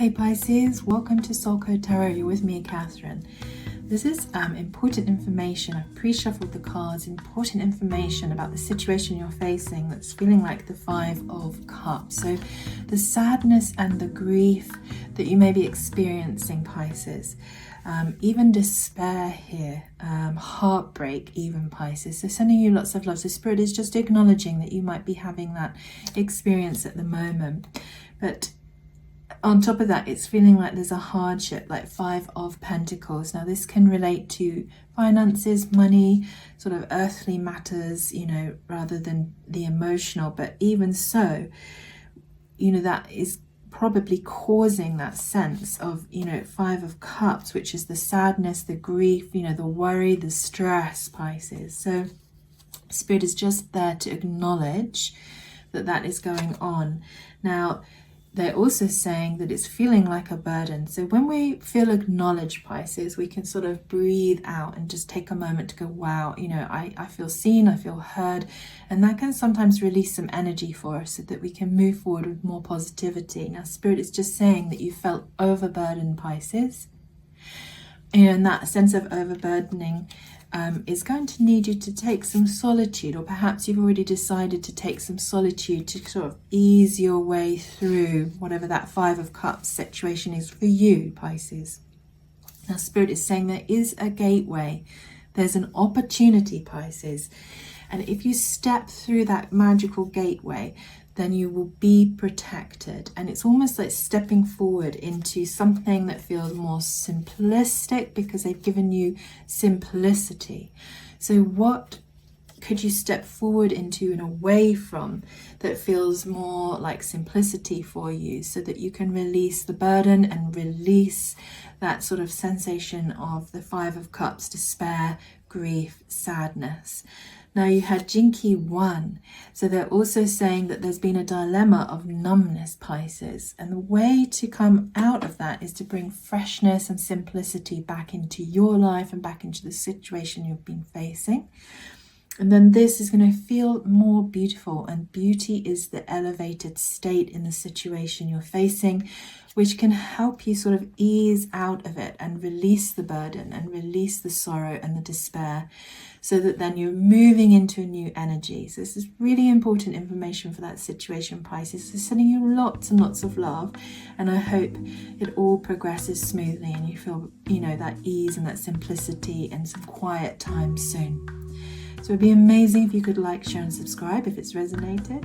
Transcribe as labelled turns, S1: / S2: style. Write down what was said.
S1: Hey Pisces, welcome to Soul Code Tarot. You're with me, Catherine. This is important information. I've pre-shuffled the cards, important information about the situation you're facing that's feeling like the Five of Cups. So the sadness and the grief that you may be experiencing, Pisces. Even despair here, heartbreak even, Pisces. So sending you lots of love. So Spirit is just acknowledging that you might be having that experience at the moment. But on top of that, it's feeling like there's a hardship, like Five of Pentacles. Now this can relate to finances, money, sort of earthly matters, rather than the emotional. But even so, that is probably causing that sense of, Five of Cups, which is the sadness, the grief, the worry, the stress, Pisces. So Spirit is just there to acknowledge that that is going on. Now, they're also saying that it's feeling like a burden. So when we feel acknowledged, Pisces, we can sort of breathe out and just take a moment to go, wow, I feel seen, I feel heard. And that can sometimes release some energy for us so that we can move forward with more positivity. Now, Spirit is just saying that you felt overburdened, Pisces. And that sense of overburdening is going to need you to take some solitude, or perhaps you've already decided to take some solitude to sort of ease your way through whatever that Five of Cups situation is for you, Pisces. Now, Spirit is saying there is a gateway. There's an opportunity, Pisces. And if you step through that magical gateway, then you will be protected. And it's almost like stepping forward into something that feels more simplistic, because they've given you simplicity. So what could you step forward into and away from that feels more like simplicity for you, so that you can release the burden and release that sort of sensation of the Five of Cups, despair, grief, sadness. Now you had Jinky 1, so they're also saying that there's been a dilemma of numbness, Pisces, and the way to come out of that is to bring freshness and simplicity back into your life and back into the situation you've been facing. And then this is going to feel more beautiful, and beauty is the elevated state in the situation you're facing, which can help you sort of ease out of it and release the burden and release the sorrow and the despair, so that then you're moving into a new energy. So this is really important information for that situation, Pisces. So sending you lots and lots of love, and I hope it all progresses smoothly and you feel, that ease and that simplicity and some quiet time soon. So it'd be amazing if you could like, share and subscribe if it's resonated.